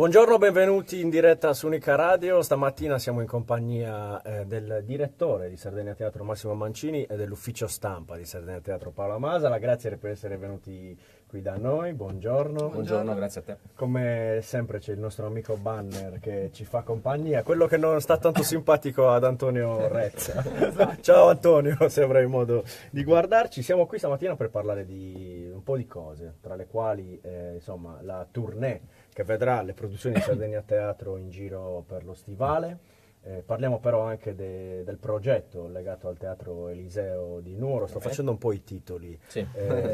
Buongiorno, benvenuti in diretta su Unica Radio. Stamattina siamo in compagnia del direttore di Sardegna Teatro Massimo Mancini e dell'ufficio stampa di Sardegna Teatro Paola Masala. Grazie per essere venuti qui da noi. Buongiorno. Buongiorno, grazie a te. Come sempre c'è il nostro amico Banner che ci fa compagnia, quello che non sta tanto simpatico ad Antonio Rezza. Ciao Antonio, se avrai modo di guardarci. Siamo qui stamattina per parlare di un po' di cose, tra le quali insomma la tournée che vedrà le produzioni di Sardegna Teatro in giro per lo stivale. Parliamo però anche del progetto legato al Teatro Eliseo di Nuoro. Sto facendo un po' i titoli, Sì.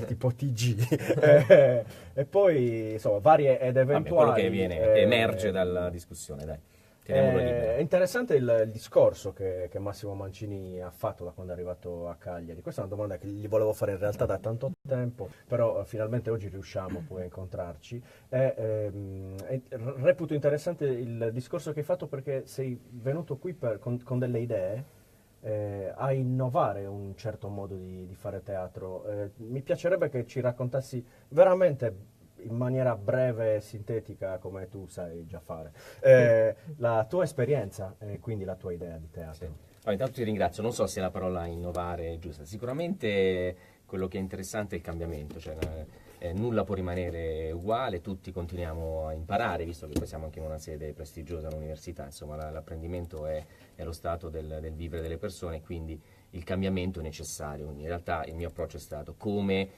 tipo TG. E poi insomma varie ed eventuali. Quello che emerge dalla discussione, dai. Teniamolo libero. È interessante il discorso che Massimo Mancini ha fatto da quando è arrivato a Cagliari. Questa è una domanda che gli volevo fare in realtà da tanto tempo, però finalmente oggi riusciamo poi a incontrarci. Reputo interessante il discorso che hai fatto perché sei venuto qui con delle idee a innovare un certo modo di fare teatro. Mi piacerebbe che ci raccontassi veramente in maniera breve e sintetica, come tu sai già fare, la tua esperienza e quindi la tua idea di teatro. Sì. Allora, intanto ti ringrazio, non so se la parola innovare è giusta, sicuramente quello che è interessante è il cambiamento, cioè nulla può rimanere uguale, tutti continuiamo a imparare, visto che poi siamo anche in una sede prestigiosa all'università, insomma l'apprendimento è lo stato del vivere delle persone, quindi il cambiamento è necessario. In realtà il mio approccio è stato come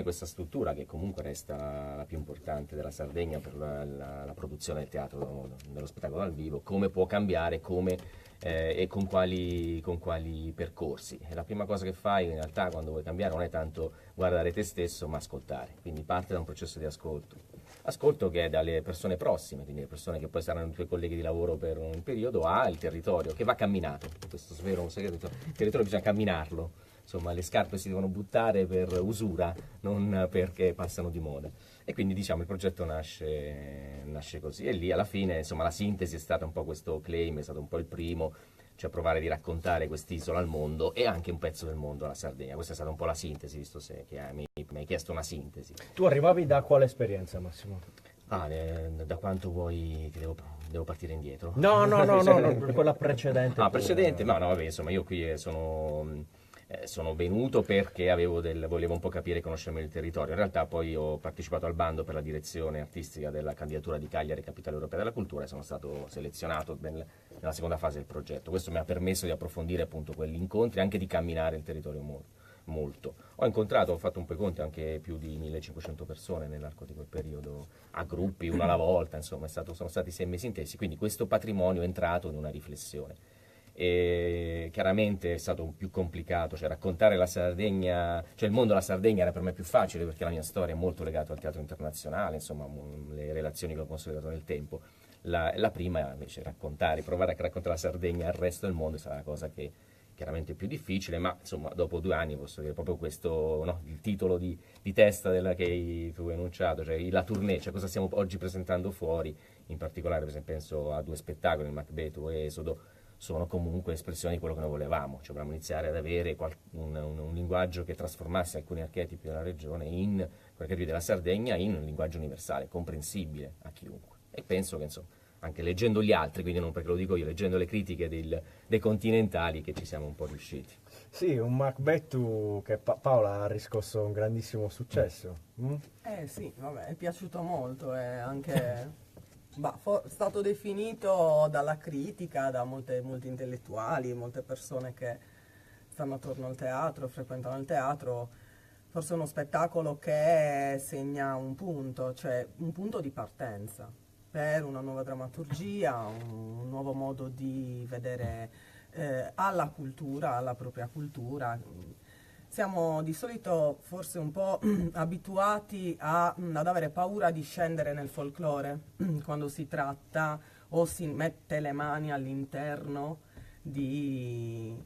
questa struttura, che comunque resta la più importante della Sardegna per la produzione del teatro, dello spettacolo dal vivo, come può cambiare, e con quali percorsi. E la prima cosa che fai in realtà quando vuoi cambiare non è tanto guardare te stesso, ma ascoltare. Quindi parte da un processo di ascolto. Ascolto che è dalle persone prossime, quindi le persone che poi saranno i tuoi colleghi di lavoro per un periodo, al territorio, che va camminato. Questo svelo un segreto, il territorio bisogna camminarlo. Insomma, le scarpe si devono buttare per usura, non perché passano di moda. E quindi diciamo il progetto nasce così. E lì alla fine, insomma, la sintesi è stata un po' questo claim, è stato un po' il primo, cioè provare di raccontare quest'isola al mondo e anche un pezzo del mondo alla Sardegna. Questa è stata un po' la sintesi, visto che mi hai chiesto una sintesi. Tu arrivavi da quale esperienza, Massimo? Da quanto vuoi che devo partire indietro? No, quella precedente. Precedente? No, vabbè, insomma, io qui sono venuto perché volevo un po' capire e conoscere meglio il territorio. In realtà poi ho partecipato al bando per la direzione artistica della candidatura di Cagliari Capitale Europea della Cultura e sono stato selezionato nella seconda fase del progetto. Questo mi ha permesso di approfondire appunto quegli incontri e anche di camminare il territorio molto. Ho fatto un po' i conti, anche più di 1500 persone nell'arco di quel periodo, a gruppi, una alla volta, insomma, sono stati 6 mesi intesi, quindi questo patrimonio è entrato in una riflessione. E chiaramente è stato più complicato, cioè raccontare la Sardegna, cioè il mondo della Sardegna era per me più facile perché la mia storia è molto legata al teatro internazionale, insomma le relazioni che ho consolidato nel tempo. La prima invece provare a raccontare la Sardegna al resto del mondo sarà una cosa che chiaramente è più difficile, ma insomma dopo 2 anni posso dire proprio questo, no, il titolo di testa tu hai enunciato, cioè la tournée, cioè cosa stiamo oggi presentando fuori, in particolare per esempio penso a 2 spettacoli, il Macbeth e Esodo, sono comunque espressioni di quello che noi volevamo, cioè volevamo iniziare ad avere un linguaggio che trasformasse alcuni archetipi della regione archetipi della Sardegna in un linguaggio universale, comprensibile a chiunque. E penso che insomma, anche leggendo gli altri, quindi non perché lo dico io, leggendo le critiche dei continentali, che ci siamo un po' riusciti. Sì, un Macbeth che Paola ha riscosso un grandissimo successo. Sì, vabbè, è piaciuto molto, è anche stato definito dalla critica, da molti intellettuali, molte persone che stanno attorno al teatro, frequentano il teatro, forse uno spettacolo che segna un punto, cioè un punto di partenza per una nuova drammaturgia, un nuovo modo di vedere alla cultura, alla propria cultura. Siamo di solito forse un po' abituati ad avere paura di scendere nel folklore quando si tratta o si mette le mani all'interno di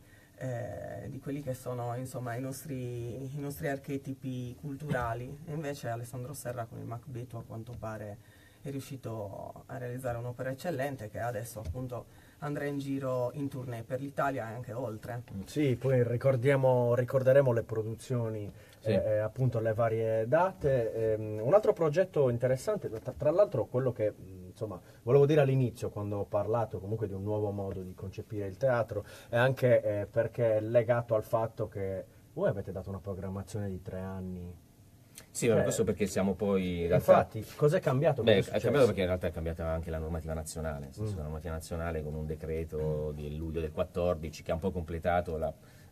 quelli che sono insomma i nostri archetipi culturali. E invece Alessandro Serra con il Macbeth a quanto pare è riuscito a realizzare un'opera eccellente che adesso appunto andrà in giro in tournée per l'Italia e anche oltre. Sì, poi ricorderemo le produzioni, Sì. appunto le varie date. Un altro progetto interessante, tra l'altro quello che insomma, volevo dire all'inizio, quando ho parlato comunque di un nuovo modo di concepire il teatro, è anche perché è legato al fatto che voi avete dato una programmazione di 3 anni. Sì, vabbè, questo perché siamo poi in realtà... Infatti, cos'è cambiato? Beh, Cosa è cambiato perché in realtà è cambiata anche la normativa nazionale, nel senso la normativa nazionale con un decreto di luglio del 14 che ha un po' completato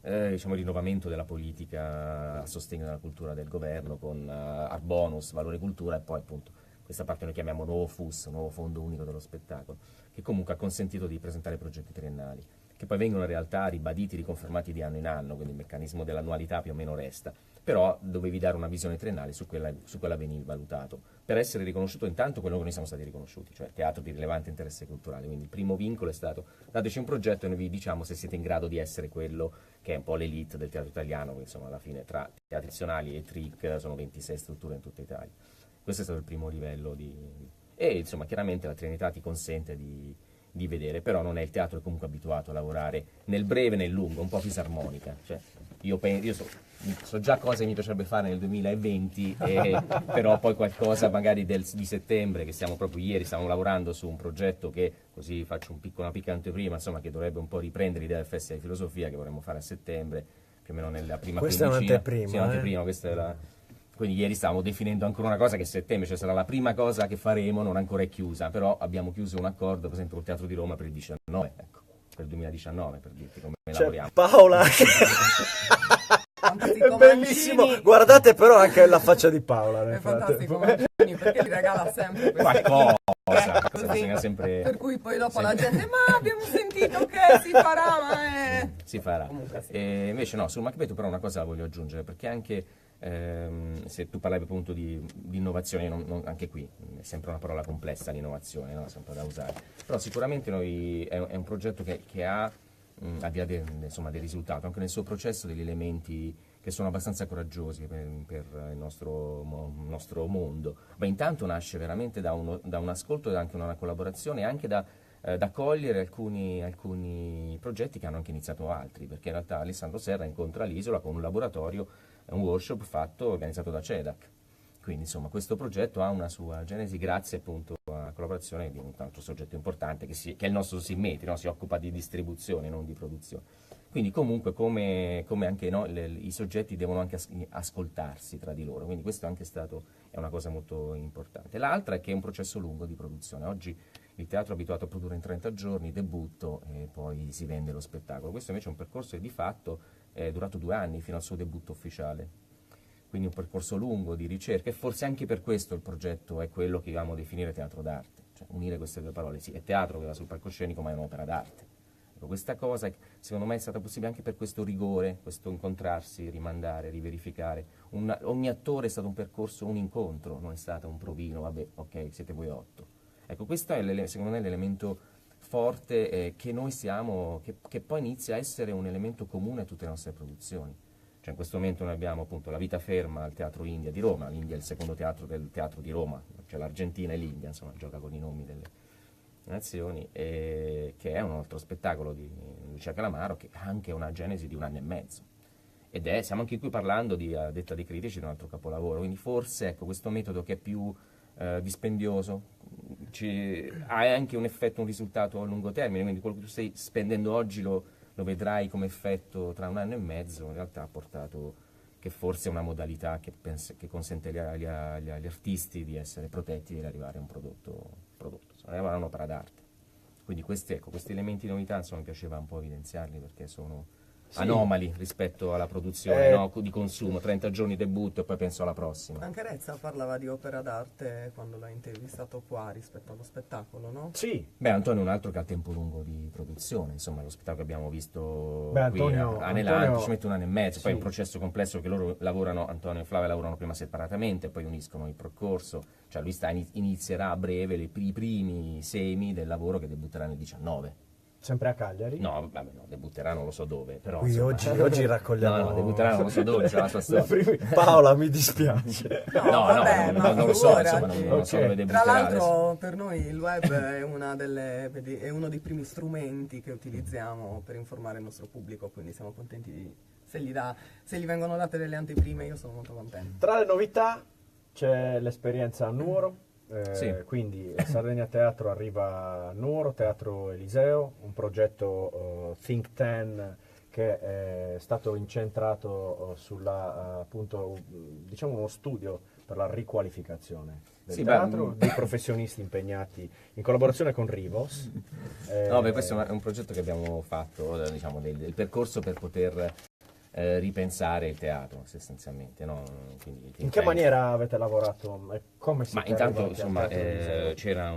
diciamo, il rinnovamento della politica a sostegno della cultura del governo con art bonus, valore cultura e poi appunto questa parte noi chiamiamo nuovo FUS, nuovo Fondo Unico dello Spettacolo, che comunque ha consentito di presentare progetti triennali, che poi vengono in realtà ribaditi, riconfermati di anno in anno, quindi il meccanismo dell'annualità più o meno resta, però dovevi dare una visione triennale, su quella venivi valutato, per essere riconosciuto intanto quello che noi siamo stati riconosciuti, cioè il teatro di rilevante interesse culturale, quindi il primo vincolo è stato dateci un progetto e noi vi diciamo se siete in grado di essere quello che è un po' l'elite del teatro italiano, che insomma alla fine tra teatri nazionali e TRIC sono 26 strutture in tutta Italia. Questo è stato il primo livello e insomma chiaramente la Trinità ti consente di vedere, però non è il teatro è comunque abituato a lavorare nel breve e nel lungo, un po' fisarmonica, cioè io so già cosa che mi piacerebbe fare nel 2020, però poi qualcosa magari di settembre, che stiamo proprio ieri, stiamo lavorando su un progetto che, così faccio una piccola anteprima, insomma, che dovrebbe un po' riprendere l'idea del Festival di Filosofia che vorremmo fare a settembre, più o meno nella prima questa quindicina. È un'anteprima. Sì, un'anteprima, questa è la... Quindi ieri stavamo definendo ancora una cosa che settembre, cioè sarà la prima cosa che faremo, non ancora è chiusa, però abbiamo chiuso un accordo, per esempio, col Teatro di Roma per il 19, ecco, per il 2019, per dirti come lavoriamo. Paola, è bellissimo, Mancini. guardate però anche la faccia di Paola nel È fantastico frattempo. Mancini, perché ti regala sempre queste Qualcosa, così. bisogna sempre... Per cui poi dopo sempre. la gente, ma abbiamo sentito che si farà, ma è... Si farà. Comunque sì. E invece no, sul Macbeth però una cosa la voglio aggiungere, perché anche se tu parlavi appunto di innovazione, anche qui è sempre una parola complessa l'innovazione, no? Sempre da usare, però sicuramente è un progetto che ha, al di là dei risultati, anche nel suo processo degli elementi che sono abbastanza coraggiosi per il nostro mondo, ma intanto nasce veramente da un ascolto e anche una collaborazione, anche da cogliere alcuni progetti che hanno anche iniziato altri, perché in realtà Alessandro Serra incontra l'Isola con un laboratorio, un workshop organizzato da CEDAC. Quindi insomma questo progetto ha una sua genesi grazie appunto alla collaborazione di un altro soggetto importante che è il nostro Simmeti, no? Si occupa di distribuzione, non di produzione. Quindi comunque come anche no, i soggetti devono anche ascoltarsi tra di loro, quindi questo è una cosa molto importante. L'altra è che è un processo lungo di produzione. Oggi il teatro è abituato a produrre in 30 giorni, debutto e poi si vende lo spettacolo. Questo invece è un percorso che di fatto è durato 2 anni fino al suo debutto ufficiale. Quindi un percorso lungo di ricerca e forse anche per questo il progetto è quello che dobbiamo definire teatro d'arte. Cioè unire queste due parole, sì, è teatro che va sul palcoscenico ma è un'opera d'arte. Ecco, questa cosa secondo me è stata possibile anche per questo rigore, questo incontrarsi, rimandare, riverificare. Ogni attore è stato un percorso, un incontro, non è stato un provino, vabbè, ok, siete voi 8. Ecco, questo è secondo me l'elemento forte che noi siamo, che poi inizia a essere un elemento comune a tutte le nostre produzioni. Cioè in questo momento noi abbiamo appunto La vita ferma al Teatro India di Roma, l'India è il secondo teatro del Teatro di Roma, cioè l'Argentina e l'India, insomma, gioca con i nomi delle nazioni, che è un altro spettacolo di Lucia Calamaro che ha anche una genesi di 1 anno e mezzo. Stiamo anche qui parlando, a detta dei critici, di un altro capolavoro, quindi forse ecco, questo metodo che è più dispendioso ha anche un effetto, un risultato a lungo termine, quindi quello che tu stai spendendo oggi lo vedrai come effetto tra 1 anno e mezzo, in realtà ha portato che forse è una modalità che consente agli artisti di essere protetti e di arrivare a un prodotto, arrivare a un'opera d'arte. Quindi questi elementi di novità insomma mi piaceva un po' evidenziarli perché sono anomali rispetto alla produzione no, di consumo, 30 giorni debutto e poi penso alla prossima. Anche Rezza parlava di opera d'arte quando l'ha intervistato qua rispetto allo spettacolo, no? Sì. Beh, Antonio è un altro che ha tempo lungo di produzione, insomma lo spettacolo che abbiamo visto qui Antonio, a Nelanti Antonio, ci mette 1 anno e mezzo, poi è un sì. processo complesso che loro lavorano, Antonio e Flavia lavorano prima separatamente, poi uniscono il percorso, cioè lui inizierà a breve i primi semi del lavoro che debutterà nel 19. Sempre a Cagliari? No, vabbè, no, debutterà non lo so dove, però Qui insomma, oggi raccogliamo... no, debutterà non lo so dove, c'è la sua storia. Paola, mi dispiace. No, vabbè, no, ma non lo so, figurati. insomma, non so Ok. dove Tra debutterà l'altro adesso. per noi il web è uno dei primi strumenti che utilizziamo per informare il nostro pubblico, quindi siamo contenti se gli vengono date delle anteprime, io sono molto contento. Tra le novità c'è l'esperienza a Nuoro, Sì. Quindi Sardegna Teatro arriva a Nuoro, Teatro Eliseo, un progetto Think Tan che è stato incentrato sulla, appunto, diciamo uno studio per la riqualificazione del Sì, teatro, dei professionisti impegnati in collaborazione con Rivos. No, beh, questo è un progetto che abbiamo fatto, diciamo, del percorso per poter ripensare il teatro, sostanzialmente. No? Quindi, In che maniera avete lavorato? E come Ma siete intanto, arrivati al insomma, Teatro Eliseo? c'era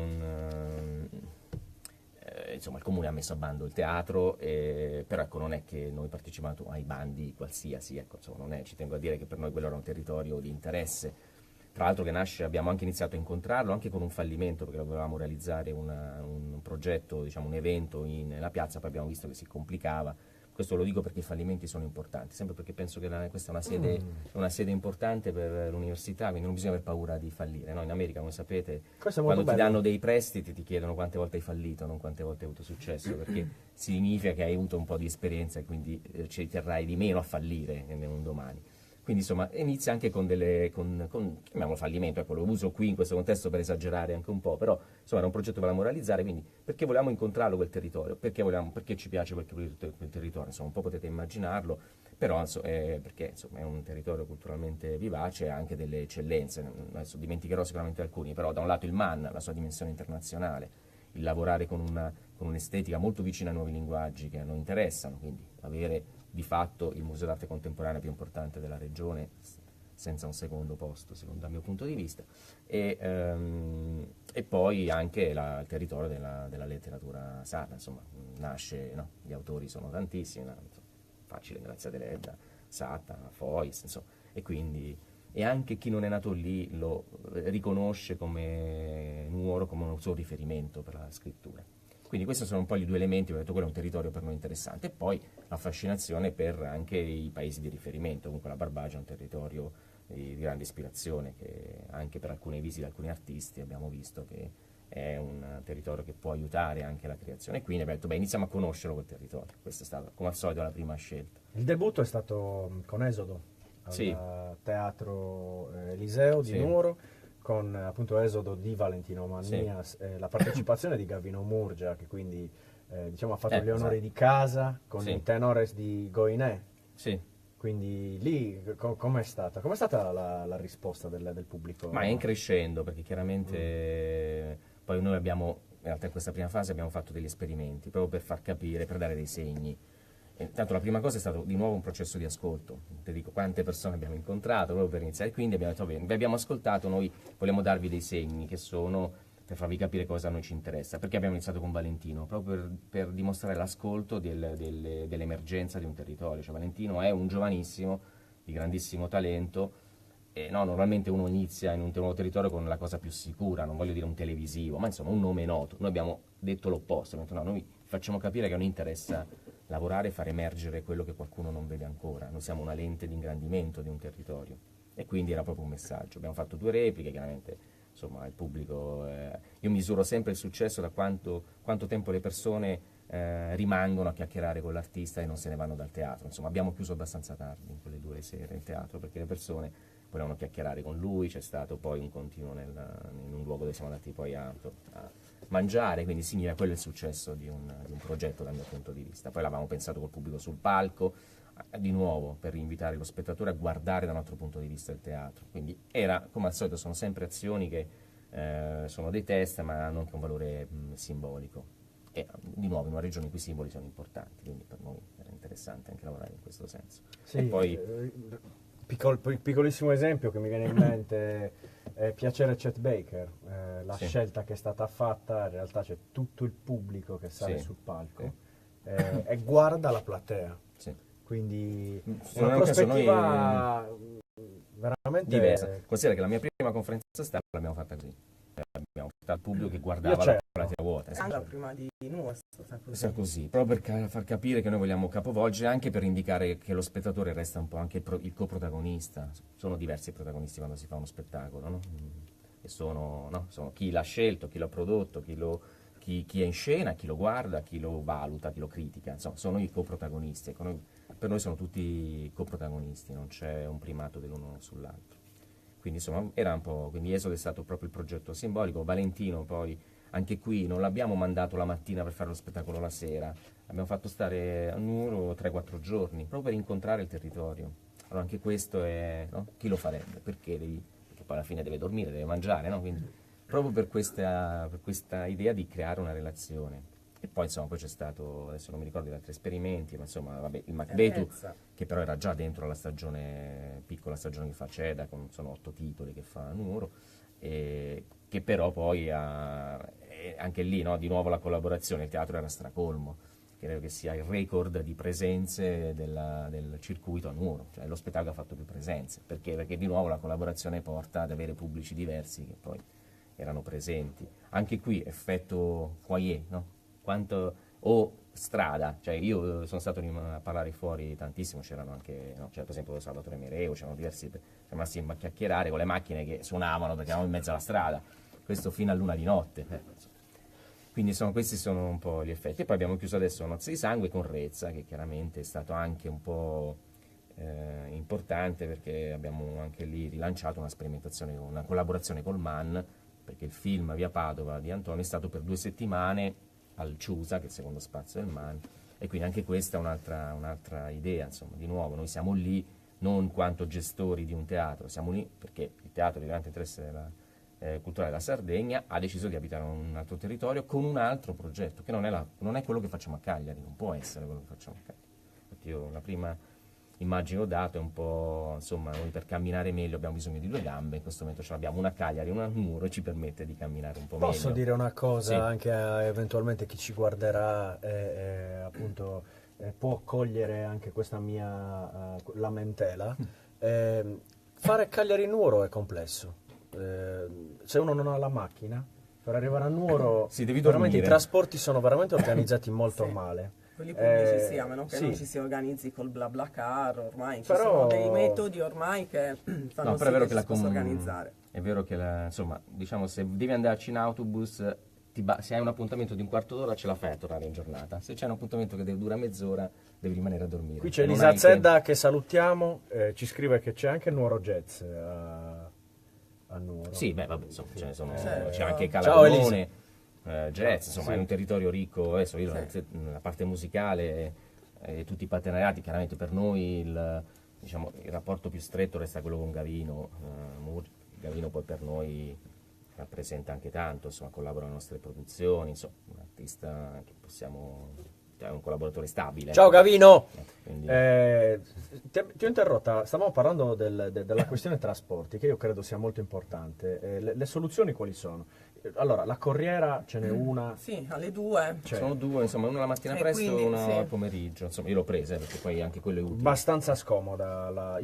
insomma, il comune ha messo a bando il teatro, però ecco, non è che noi partecipiamo ai bandi qualsiasi, ecco, insomma, non è, ci tengo a dire che per noi quello era un territorio di interesse. Tra l'altro che nasce, abbiamo anche iniziato a incontrarlo anche con un fallimento, perché volevamo realizzare un progetto, diciamo un evento nella piazza, poi abbiamo visto che si complicava. Questo lo dico perché i fallimenti sono importanti, sempre perché penso che questa è una sede importante per l'università, quindi non bisogna aver paura di fallire. No? In America, come sapete, Questo è molto quando ti bello. danno dei prestiti ti chiedono quante volte hai fallito, non quante volte hai avuto successo, perché significa che hai avuto un po' di esperienza e quindi ci terrai di meno a fallire un domani. Quindi insomma inizia anche con chiamiamolo fallimento, ecco, lo uso qui in questo contesto per esagerare anche un po', però insomma era un progetto che volevamo realizzare, quindi perché volevamo incontrarlo quel territorio, perché ci piace quel territorio, insomma un po' potete immaginarlo, però perché insomma è un territorio culturalmente vivace e ha anche delle eccellenze, adesso dimenticherò sicuramente alcuni, però da un lato il MAN, la sua dimensione internazionale, il lavorare con un'estetica molto vicina ai nuovi linguaggi che a noi interessano, quindi avere di fatto il museo d'arte contemporanea più importante della regione, senza un secondo posto, secondo dal mio punto di vista, e poi anche il territorio della letteratura sarda, insomma, nasce, no? Gli autori sono tantissimi, no? Facile, Grazia Deledda, Satta, Fois, insomma, e quindi e anche chi non è nato lì lo riconosce come Nuoro come un suo riferimento per la scrittura. Quindi questi sono un po' gli due elementi, ho detto quello è un territorio per noi interessante, e poi la fascinazione per anche i paesi di riferimento, comunque la Barbagia è un territorio di grande ispirazione, che anche per alcune visite di alcuni artisti abbiamo visto che è un territorio che può aiutare anche la creazione, e quindi abbiamo detto beh, iniziamo a conoscerlo quel territorio, questa è stata come al solito la prima scelta. Il debutto è stato con Esodo al Sì. Teatro Eliseo di Sì. Nuoro, con appunto Esodo di Valentino Mannias, la partecipazione di Gavino Murgia, che quindi diciamo, ha fatto gli onori esatto. di casa con Sì. i tenores di Goinè. Sì. Quindi lì com'è stata? Com'è stata la risposta del pubblico? Ma è in crescendo, perché chiaramente poi noi abbiamo, in realtà in questa prima fase abbiamo fatto degli esperimenti, proprio per far capire, per dare dei segni. Intanto la prima cosa è stato di nuovo un processo di ascolto, ti dico quante persone abbiamo incontrato proprio per iniziare, quindi abbiamo detto bene, vi abbiamo ascoltato, noi vogliamo darvi dei segni che sono per farvi capire cosa a noi ci interessa, perché abbiamo iniziato con Valentino, proprio per dimostrare l'ascolto dell'emergenza di un territorio, cioè Valentino è un giovanissimo di grandissimo talento, e no, normalmente uno inizia in un nuovo territorio con la cosa più sicura, non voglio dire un televisivo, ma insomma un nome noto. Noi abbiamo detto l'opposto, abbiamo detto no, noi facciamo capire che a noi interessa lavorare e far emergere quello che qualcuno non vede ancora. Noi siamo una lente di ingrandimento di un territorio, e quindi era proprio un messaggio. Abbiamo fatto 2 repliche, chiaramente insomma il pubblico, io misuro sempre il successo da quanto tempo le persone rimangono a chiacchierare con l'artista e non se ne vanno dal teatro. Insomma abbiamo chiuso abbastanza tardi in quelle 2 sere il teatro, perché le persone volevano chiacchierare con lui, c'è stato poi un continuo in un luogo dove siamo andati poi a mangiare, quindi significa quello è il successo di un progetto dal mio punto di vista. Poi l'avevamo pensato col pubblico sul palco, di nuovo per invitare lo spettatore a guardare dal nostro punto di vista il teatro. Quindi era, come al solito, sono sempre azioni che sono dei test ma hanno anche un valore simbolico. E di nuovo in una regione in cui i simboli sono importanti, quindi per noi era interessante anche lavorare in questo senso. Sì, E poi piccolissimo esempio che mi viene in mente è Piacere Chet Baker, la Sì. scelta che è stata fatta, in realtà c'è tutto il pubblico che sale Sì. sul palco Sì. e guarda la platea, sì. quindi è Sono una nel caso prospettiva veramente diversa. Considera che la mia prima conferenza stampa l'abbiamo fatta così. Abbiamo portato il pubblico che guardava Io la c'ero. platea vuota. Anche prima di Nuoro è stata così. Sia così, proprio per far capire che noi vogliamo capovolgere, anche per indicare che lo spettatore resta un po' anche il coprotagonista. Sono diversi i protagonisti quando si fa uno spettacolo, no? E sono chi l'ha scelto, chi l'ha prodotto, chi è in scena, chi lo guarda, chi lo valuta, chi lo critica. Insomma, sono i coprotagonisti. Ecco, per noi sono tutti coprotagonisti, non c'è un primato dell'uno sull'altro. quindi insomma era un po', quindi Esode è stato proprio il progetto simbolico. Valentino poi, anche qui non l'abbiamo mandato la mattina per fare lo spettacolo la sera, abbiamo fatto stare a Nuoro 3-4 giorni, proprio per incontrare il territorio. Allora anche questo è, no? Chi lo farebbe? Perché poi alla fine deve dormire, deve mangiare, no? Quindi proprio per questa idea di creare una relazione. E poi insomma poi c'è stato, adesso non mi ricordo gli altri esperimenti, ma insomma vabbè, il Macbetu, che però era già dentro la stagione, piccola stagione che fa Ceda, con sono 8 titoli che fa a Nuoro, e che però poi anche lì, no? Di nuovo la collaborazione, il teatro era stracolmo, credo che sia il record di presenze del circuito a Nuoro, cioè lo spettacolo ha fatto più presenze, perché di nuovo la collaborazione porta ad avere pubblici diversi che poi erano presenti. Anche qui effetto foyer, no? O strada, cioè io sono stato a parlare fuori tantissimo, c'erano anche, no? Cioè, per esempio Salvatore Mereo, c'erano diversi, siamo rimasti a chiacchierare con le macchine che suonavano perché eravamo in mezzo alla strada, questo fino a luna di notte. Quindi questi sono un po' gli effetti. E poi abbiamo chiuso adesso Nozze di Sangue con Rezza, che chiaramente è stato anche un po' importante, perché abbiamo anche lì rilanciato una sperimentazione, una collaborazione col MAN, perché il film Via Padova di Antonio è stato per 2 settimane al Ciusa, che è il secondo spazio del MAN, e quindi anche questa è un'altra idea, insomma, di nuovo noi siamo lì non in quanto gestori di un teatro, siamo lì perché il teatro di grande interesse culturale della Sardegna ha deciso di abitare un altro territorio con un altro progetto, che non è quello che facciamo a Cagliari, non può essere quello che facciamo a Cagliari. Infatti io la prima immagine ho dato è un po', insomma, noi per camminare meglio abbiamo bisogno di 2 gambe, in questo momento ce l'abbiamo, una Cagliari, una Nuoro, e ci permette di camminare un po' meglio. Posso dire una cosa, sì, anche a eventualmente chi ci guarderà, appunto, può cogliere anche questa mia lamentela. Fare Cagliari-Nuoro è complesso. Se uno non ha la macchina, per arrivare a Nuoro, sì, devi veramente i dormire. trasporti sono veramente organizzati molto Sì. male. Quelli pubblici sì, a meno che sì. non ci si organizzi col BlaBlaCar, ormai ci Però- sono dei metodi ormai che fanno No, sì però è vero che che ci si possa organizzare. è vero che insomma, diciamo, se devi andarci in autobus, se hai un appuntamento di un quarto d'ora ce la fai a tornare in giornata. Se c'è un appuntamento che dura mezz'ora, devi rimanere a dormire. Qui c'è Non Elisa hai Zedda che salutiamo, ci scrive che c'è anche Nuoro Jazz a Nuoro. Sì, beh, vabbè, insomma, Certo. c'è anche Ciao, Calabone, jazz, insomma, Sì. è un territorio ricco. Adesso io Sì. la parte musicale e tutti i partenariati, chiaramente per noi diciamo, il rapporto più stretto resta quello con Gavino. Gavino poi per noi rappresenta anche tanto, insomma, collabora alle nostre produzioni, insomma, un artista che è un collaboratore stabile. Ciao Gavino! Quindi- Ti ho interrotta, stavamo parlando della questione trasporti, che io credo sia molto importante. Le soluzioni quali sono? Allora, la corriera ce n'è una. Sì, alle 2. Cioè, sono 2, insomma, una la mattina E presto e quindi, una sì. al pomeriggio. Insomma, io l'ho presa perché poi anche quello è utile. abbastanza scomoda.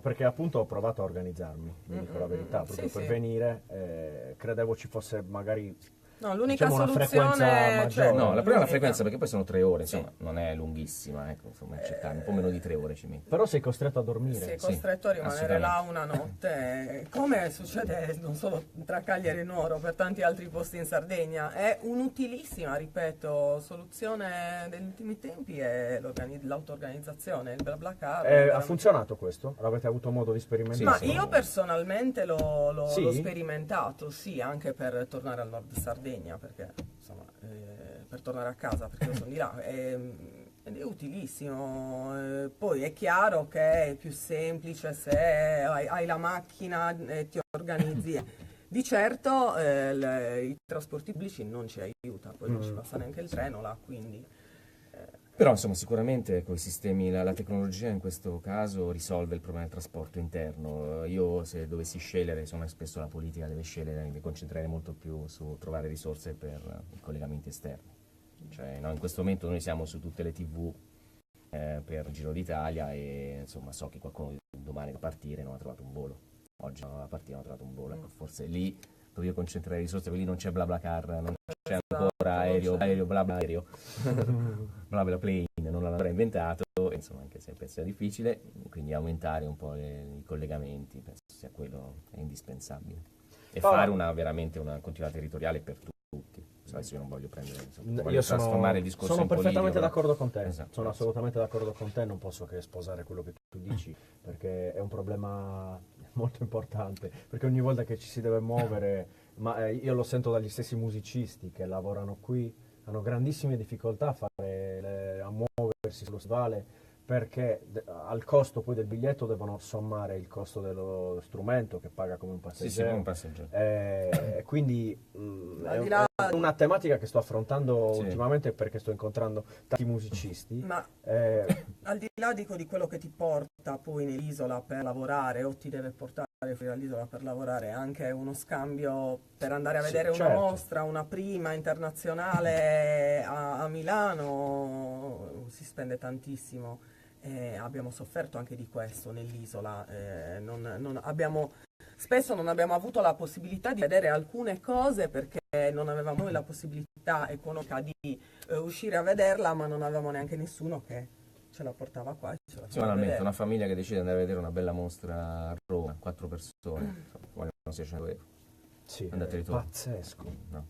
Perché appunto ho provato a organizzarmi, vi dico la verità, proprio Sì, per sì. venire. Credevo ci fosse magari No, l'unica diciamo una soluzione frequenza cioè, maggiore. No, la prima è la l'unica- frequenza perché poi sono 3 ore, insomma, non è lunghissima, ecco, insomma, un po' meno di 3 ore ci metti. Però sei costretto a dormire. Sei costretto a rimanere assolutamente. là una notte, come succede non solo tra Cagliari e Nuoro, per tanti altri posti in Sardegna. È un'utilissima, ripeto, soluzione degli ultimi tempi è l'auto-organizzazione, il BlaBlaCar. Ha veramente- funzionato questo? L'avete avuto modo di sperimentare? Ma io personalmente l'ho Sì? sperimentato, sì, anche per tornare al nord Sardegna, perché insomma, per tornare a casa, perché io sono di là. Ed è utilissimo. Poi è chiaro che è più semplice se hai la macchina e ti organizzi. Di certo i trasporti pubblici non ci aiuta, poi non ci passa neanche il treno là, quindi. Però insomma sicuramente con i sistemi, la tecnologia in questo caso risolve il problema del trasporto interno. Io se dovessi scegliere, insomma spesso la politica deve scegliere, mi concentrerei molto più su trovare risorse per i collegamenti esterni. Cioè, no, in questo momento noi siamo su tutte le TV per Giro d'Italia e insomma so che qualcuno domani da partire non ha trovato un volo. Oggi non ha partito, non ha trovato un volo, ecco, forse lì dove io concentrerei risorse, perché lì non c'è BlaBlaCar, non c'è ancora aereo, BlaBlaAereo, BlaBlaPlane, non l'hanno ancora inventato, e, insomma anche se penso sia difficile, quindi aumentare un po' i collegamenti, penso sia quello è indispensabile. E fare veramente una continuità territoriale per tutti. Adesso io non voglio prendere, insomma, voglio Io trasformare il discorso sono in politico, perfettamente però- d'accordo con te. Esatto. Sono assolutamente d'accordo con te, non posso che sposare quello che tu dici, perché è un problema molto importante, perché ogni volta che ci si deve muovere, ma io lo sento dagli stessi musicisti che lavorano qui, hanno grandissime difficoltà a muoversi sullo stivale, perché al costo poi del biglietto devono sommare il costo dello strumento che paga come un Sì, passeggero. come un passeggero. Quindi Al di là- è una tematica che sto affrontando Sì. ultimamente, perché sto incontrando tanti musicisti. Ma al di là dico di quello che ti porta poi nell'isola per lavorare o ti deve portare fuori dall'isola per lavorare, anche uno scambio per andare a Sì, vedere una certo. mostra, una prima internazionale a Milano, si spende tantissimo. Abbiamo sofferto anche di questo nell'isola, spesso non abbiamo avuto la possibilità di vedere alcune cose perché non avevamo noi la possibilità economica di uscire a vederla, ma non avevamo neanche nessuno che ce la portava qua e ce la Sì, faceva banalmente, vedere. una famiglia che decide di andare a vedere una bella mostra a Roma, 4 persone, insomma, vogliono 600 euro. Sì, Andate e è ritorno. pazzesco. No.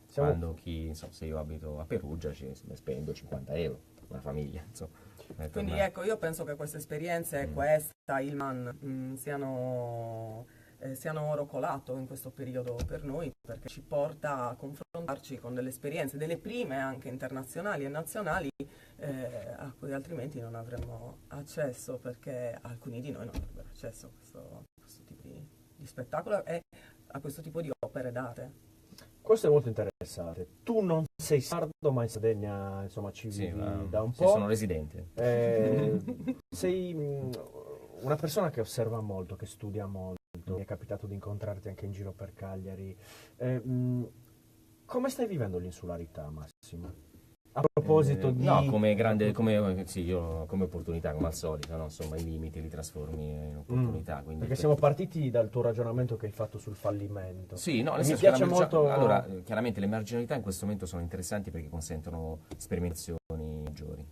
Siamo- Quando insomma, se io abito a Perugia ci spendo 50 euro, una famiglia, insomma. per Quindi tornare. ecco, io penso che queste esperienze, questa, il MAN, siano oro colato in questo periodo per noi, perché ci porta a confrontarci con delle esperienze, delle prime anche internazionali e nazionali, a cui altrimenti non avremmo accesso, perché alcuni di noi non avrebbero accesso a questo tipo di spettacolo e a questo tipo di opere d'arte. Questo è molto interessante. Tu non sei sardo, ma in Sardegna, insomma, ci Sì, vivi ma- da un sì, po'. sono residente. Sei una persona che osserva molto, che studia molto. Mi è capitato di incontrarti anche in giro per Cagliari. Come stai vivendo l'insularità, Massimo? A proposito di... No, come grande, sì, io come opportunità, come al solito, no? Insomma, i limiti li trasformi in opportunità. Quindi Perché siamo partiti dal tuo ragionamento che hai fatto sul fallimento. Sì, no, nel Mi senso piace che molto... allora, chiaramente le marginalità in questo momento sono interessanti perché consentono sperimentazioni maggiori,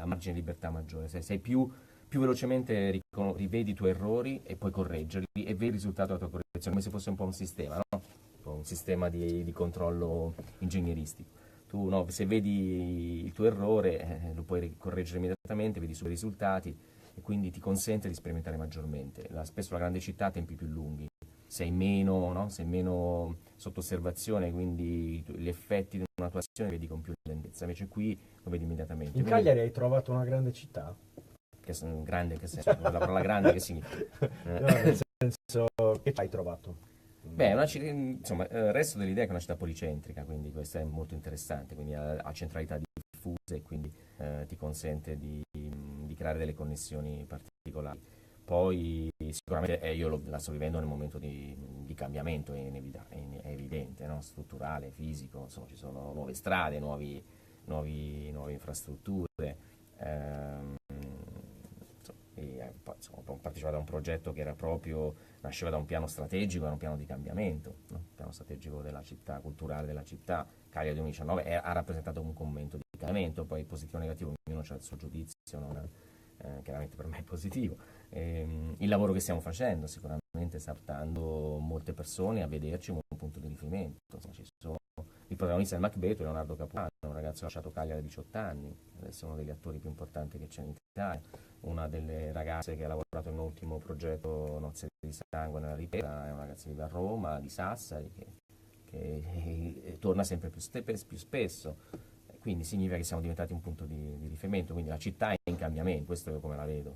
a margine di libertà maggiore. Sei più velocemente rivedi i tuoi errori e puoi correggerli e vedi il risultato della tua correzione, come se fosse un po' un sistema, no? Un po' un sistema di controllo ingegneristico. Tu, no, se vedi il tuo errore, lo puoi correggere immediatamente, vedi i suoi risultati e quindi ti consente di sperimentare maggiormente. Spesso la grande città ha tempi più lunghi, sei meno, no? Sei meno sotto osservazione, quindi gli effetti di una tua azione li vedi con più lentezza, invece qui lo vedi immediatamente. In Quindi- Cagliari hai trovato una grande città? che sono grande, che senso? La parola grande che significa? No, nel senso, che hai trovato? Beh, insomma, resto dell'idea che è una città policentrica, quindi questo è molto interessante, quindi ha centralità diffuse e quindi ti consente di creare delle connessioni particolari. Poi sicuramente io la sto vivendo nel momento di cambiamento, è evidente, no? Strutturale, fisico, insomma ci sono nuove strade, nuove infrastrutture. Poi, insomma, ho partecipato a un progetto che nasceva da un piano strategico, era un piano di cambiamento, no? Un piano strategico della città, culturale della città. Cagliari 2019 ha rappresentato un commento di cambiamento, poi positivo o negativo, ognuno ha il suo giudizio, chiaramente per me è positivo. Il lavoro che stiamo facendo sicuramente sta portando molte persone a vederci come un punto di riferimento. Insomma, ci sono il protagonista del Macbeth, Leonardo Capuano, un ragazzo lasciato Cagliari a 18 anni, adesso è uno degli attori più importanti che c'è in Italia. Una delle ragazze che ha lavorato nel mio ultimo progetto Nozze di Sangue nella ripresa è una ragazza che vive a Roma, di Sassari, che torna sempre più spesso. Quindi significa che siamo diventati un punto di riferimento, quindi la città è in cambiamento, questo è come la vedo.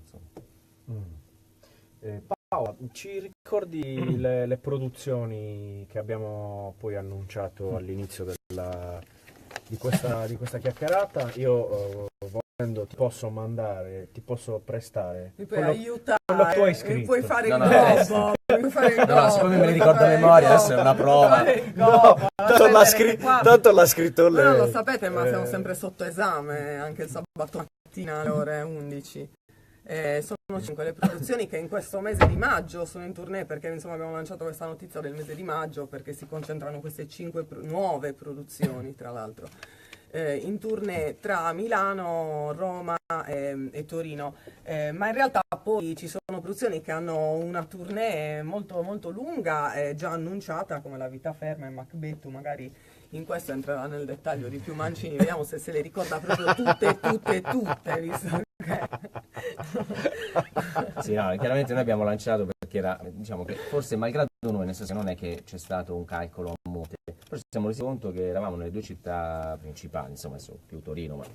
Paola, ci ricordi le produzioni che abbiamo poi annunciato all'inizio di questa chiacchierata? Io volendo ti posso prestare Mi puoi quello aiutare, che tu hai mi scritto. puoi fare No, il no, gobbo, mi puoi fare il No, gobbo, siccome me li mi ricordo puoi a fare il memoria, adesso è gobbo, una mi prova. puoi fare il No, gobbo, tanto l'ha scritto Voi non lei. lo sapete, ma siamo sempre sotto esame, anche il sabato mattina alle ore 11. Sono 5 le produzioni che in questo mese di maggio sono in tournée, perché insomma abbiamo lanciato questa notizia del mese di maggio perché si concentrano queste 5 nuove produzioni, tra l'altro, in tournée tra Milano, Roma e Torino. Ma in realtà poi ci sono produzioni che hanno una tournée molto, molto lunga, già annunciata, come La vita ferma e Macbeth. Magari in questo entrerà nel dettaglio di più Mancini, vediamo se le ricorda proprio tutte, visto che... Sì, no, chiaramente noi abbiamo lanciato per perché era, diciamo che forse malgrado noi, nel senso che non è che c'è stato un calcolo a monte, però ci siamo resi conto che eravamo nelle due città principali, insomma adesso più Torino, ma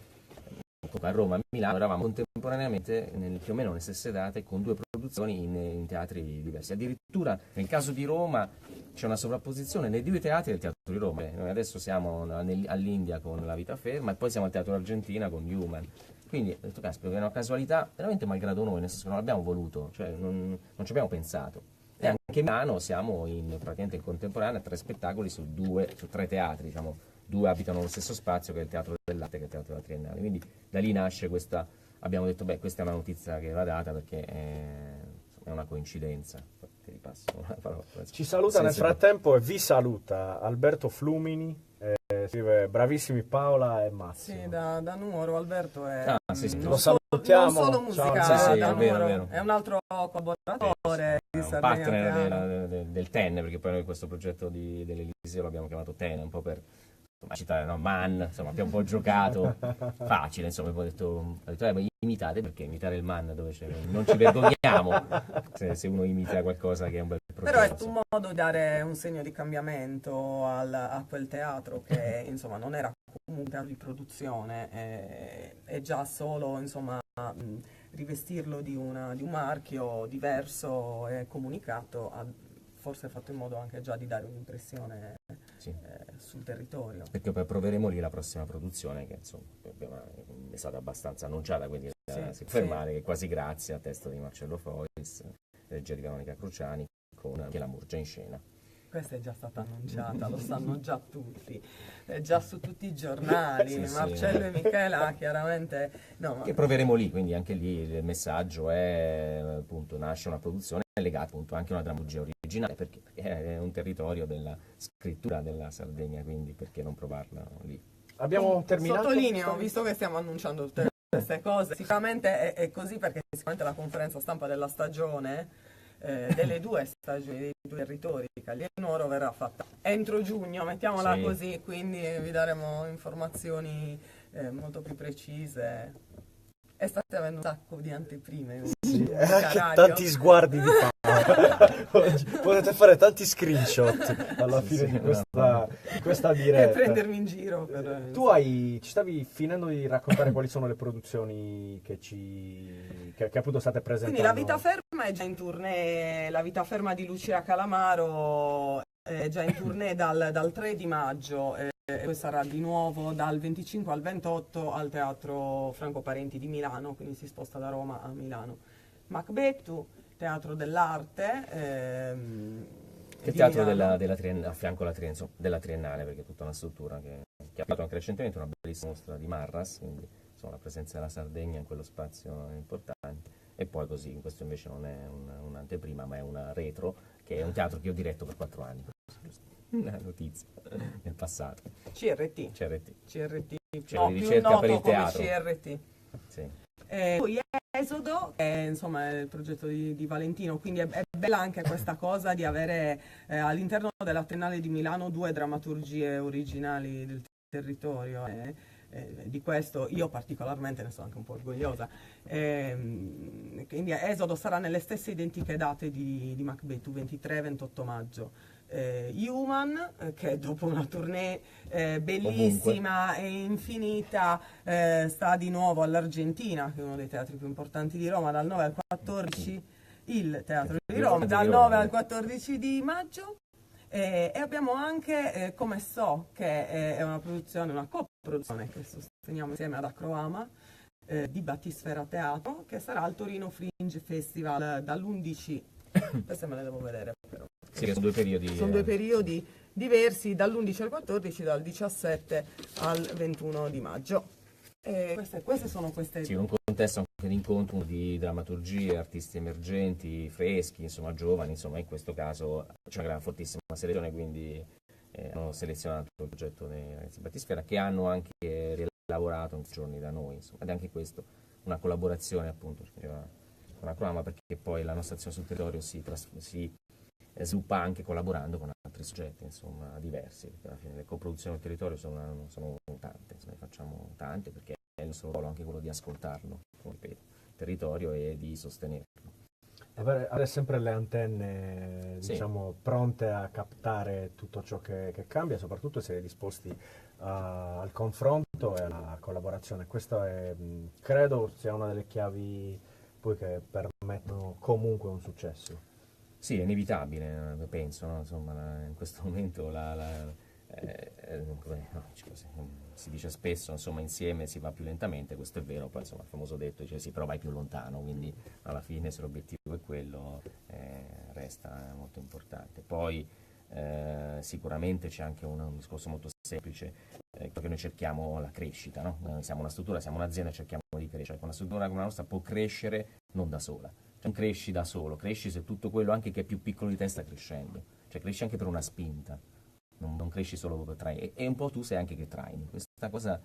a Roma e Milano, eravamo contemporaneamente più o meno nelle stesse date con due produzioni in teatri diversi. Addirittura nel caso di Roma c'è una sovrapposizione nei due teatri del Teatro di Roma. Noi adesso siamo all'India con La Vita Ferma e poi siamo al Teatro Argentina con Human. Quindi ho detto, caspita, è una casualità veramente malgrado noi, nel senso che non l'abbiamo voluto, cioè non ci abbiamo pensato. E anche a Milano siamo praticamente in contemporanea 3 spettacoli su 3 teatri, diciamo. 2 abitano nello stesso spazio, che è il Teatro dell'Arte, che è il Teatro della Triennale. Quindi da lì nasce questa, abbiamo detto, beh, questa è una notizia che va data perché è una coincidenza. Ti ripasso una parola. Ci saluta nel frattempo e vi saluta Alberto Flumini, scrive bravissimi Paola e Massimo. Sì, da Nuoro. Alberto è lo salutiamo. Non solo musica, Sì, da è vero, Nuoro, è un altro collaboratore di un Sardegna Piano. partner del TEN, perché poi noi questo progetto dell'Eliseo l'abbiamo chiamato TEN, un po' per citare, no? Man, insomma, abbiamo un po' giocato, facile, insomma, ho detto ma imitate, perché imitare il Man dove non ci vergogniamo se uno imita qualcosa che è un bel progetto. Però è un modo di dare un segno di cambiamento a quel teatro che insomma non era comunque un teatro di produzione, è già solo insomma rivestirlo di un marchio diverso e comunicato forse ha fatto in modo anche già di dare un'impressione sul territorio. Perché poi proveremo lì la prossima produzione, che insomma è stata abbastanza annunciata, quindi si può fermare, che Quasi Grazie, a testo di Marcello Fois, regia di Veronica Cruciani, con Michela Murgia in scena. Questa è già stata annunciata, lo sanno già tutti, è già su tutti i giornali, Marcello e Michela chiaramente... No, che proveremo lì, quindi anche lì il messaggio è, appunto, nasce una produzione legata appunto anche a una drammaturgia originale, perché è un territorio della scrittura della Sardegna, quindi perché non provarla lì? Abbiamo terminato. Sottolineo, visto che stiamo annunciando tutte queste cose, sicuramente è così perché sicuramente la conferenza stampa della stagione, delle 2 stagioni, dei 2 territori, Cagliari e Nuoro, verrà fatta entro giugno, mettiamola così, quindi vi daremo informazioni molto più precise. E state avendo un sacco di anteprime. Sì, anche tanti sguardi di Paola. Potete fare tanti screenshot alla fine di questa diretta. E prendermi in giro. Tu ci stavi finendo di raccontare quali sono le produzioni che appunto state presentando. Quindi La Vita Ferma è già in tournée, La Vita Ferma di Lucia Calamaro è già in tournée dal 3 di maggio. E poi sarà di nuovo dal 25 al 28 al Teatro Franco Parenti di Milano, quindi si sposta da Roma a Milano. Macbeth, Teatro dell'Arte, il teatro a fianco della Triennale, perché è tutta una struttura che ha fatto anche recentemente una bellissima mostra di Marras, quindi insomma, la presenza della Sardegna in quello spazio è importante. E poi così, questo invece non è un'anteprima, ma è una retro, che è un teatro che io ho diretto per 4 anni. Una notizia nel passato. CRT, Cioè, di ricerca noto per il come teatro. CRT. Sì. Poi Esodo, che insomma è il progetto di Valentino, quindi è bella anche questa cosa di avere all'interno della Triennale di Milano 2 drammaturgie originali del territorio. Di questo io particolarmente ne sono anche un po' orgogliosa. Quindi Esodo sarà nelle stesse identiche date di Macbeth, 23 e 28 maggio. Human, che dopo una tournée bellissima e infinita sta di nuovo all'Argentina, che è uno dei teatri più importanti di Roma, dal 9 al 14, il Teatro di Roma, dal 9 al 14 di maggio. E abbiamo anche Come So, che è una produzione, una coproduzione che sosteniamo insieme ad Acroama, di Battisfera Teatro, che sarà al Torino Fringe Festival dall'11, queste me le devo vedere però. Sì, sono 2 periodi. Sono 2 periodi diversi, dall'11 al 14, dal 17 al 21 di maggio. Queste sono queste. Sì, un contesto anche di incontro di drammaturgie, artisti emergenti, freschi, insomma giovani, insomma in questo caso c'è una fortissima selezione, quindi hanno selezionato il progetto dei ragazzi Battisfera, che hanno anche lavorato in giorni da noi, insomma, ed è anche questo una collaborazione appunto con Acroama, perché poi la nostra azione sul territorio si sviluppa anche collaborando con altri soggetti, insomma, diversi, perché alla fine le coproduzioni del territorio sono tante, insomma, ne facciamo tante, perché è il nostro ruolo anche quello di ascoltarlo, ripeto, il territorio e di sostenerlo. avere sempre le antenne, Sì. diciamo, pronte a captare tutto ciò che cambia, soprattutto se disposti al confronto e alla collaborazione. Questo è, credo sia una delle chiavi poi che permettono comunque un successo. Sì, è inevitabile, penso, no? Insomma, in questo momento si dice spesso, insomma, insieme si va più lentamente, questo è vero, poi insomma il famoso detto dice sì, però vai più lontano, quindi alla fine se l'obiettivo è quello, resta molto importante. Poi sicuramente c'è anche un discorso molto semplice, perché noi cerchiamo la crescita, no? Siamo una struttura, siamo un'azienda, cerchiamo di crescere. Una struttura come la nostra può crescere non da sola. Non cresci da solo, cresci se tutto quello anche che è più piccolo di te sta crescendo, cioè cresci anche per una spinta, non cresci solo per traini, e un po' tu sei anche che traini, questa cosa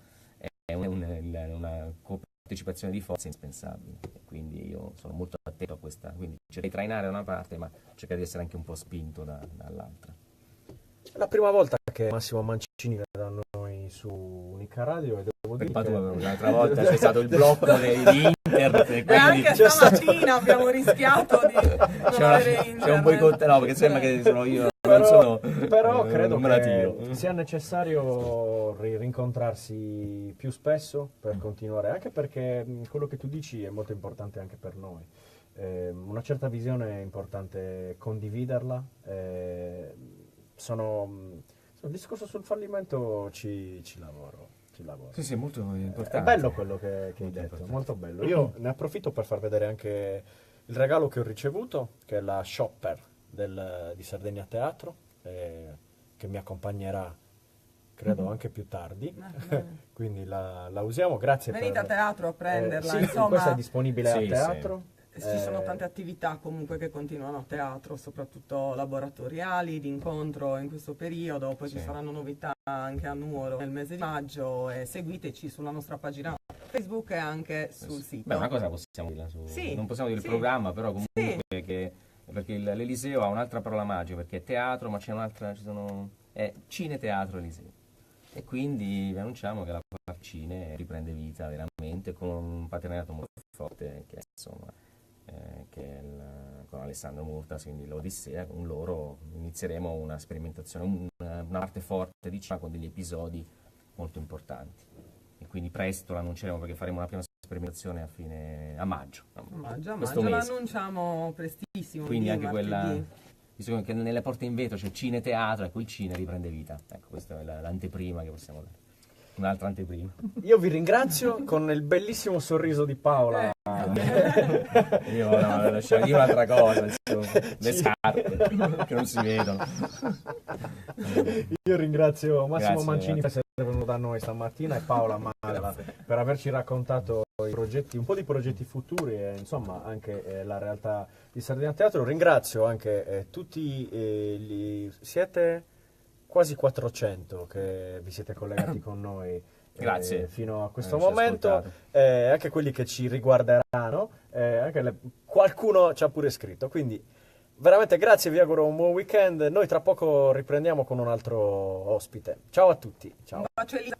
è una partecipazione di forza indispensabile, e quindi io sono molto attento a questa, quindi cerco di trainare da una parte ma cerco di essere anche un po' spinto dall'altra. È la prima volta che Massimo Mancini è da noi su Unica Radio e devo dire Perché che... l'altra volta c'è stato il blocco di internet e E quindi anche stamattina abbiamo rischiato di non avere c'è un internet. boicott, no, perché sembra che sono io, non Però, sono, però credo non me la tiro. che sia necessario rincontrarsi più spesso per continuare, anche perché quello che tu dici è molto importante anche per noi. Una certa visione è importante condividerla. Sul discorso sul fallimento ci lavoro. Sì, sì, è molto importante. È bello quello che hai Molto detto, importante. molto bello. Io ne approfitto per far vedere anche il regalo che ho ricevuto, che è la shopper di Sardegna Teatro, che mi accompagnerà, credo, anche più tardi. Quindi la usiamo. Grazie Venite per... a teatro a prenderla, sì, insomma. questa è disponibile Sì, a sì. teatro. Ci sono tante attività comunque che continuano a teatro, soprattutto laboratoriali, di incontro in questo periodo, poi Sì. ci saranno novità anche a Nuoro nel mese di maggio e seguiteci sulla nostra pagina Facebook e anche sul sito. Beh, una cosa possiamo dirla Sì, non possiamo dire sì. il programma, però comunque Sì. perché l'Eliseo ha un'altra parola magica, perché è teatro, ma c'è un'altra, è cineteatro Eliseo. E quindi vi annunciamo che la parte cine riprende vita veramente con un partenariato molto forte che è, insomma, con Alessandro Murtas, quindi l'Odissea, con loro inizieremo una sperimentazione, una parte forte di cinema con degli episodi molto importanti. E quindi presto l'annunceremo perché faremo una prima sperimentazione a maggio. Maggio, questo maggio mese. l'annunciamo prestissimo. Quindi anche martedì. quella, visto che nelle porte in vetro c'è cineteatro, ecco il cine riprende vita. Ecco, questa è l'anteprima che possiamo dare. Un'altra anteprima. Io vi ringrazio con il bellissimo sorriso di Paola. Io no, lasciare dire un'altra cosa, insomma, le scarpe che non si vedono. Io ringrazio Massimo Grazie, Mancini grazie. per essere venuto da noi stamattina e Paola Malla per averci raccontato i progetti, un po' di progetti futuri e insomma anche la realtà di Sardegna Teatro. Ringrazio anche tutti siete quasi 400 che vi siete collegati con noi. Grazie. Fino a questo Ci ha momento, ascoltato. anche quelli che ci riguarderanno, qualcuno ci ha pure scritto, quindi veramente grazie, vi auguro un buon weekend. Noi tra poco riprendiamo con un altro ospite. Ciao a tutti. Ciao. Un bacio Elisa.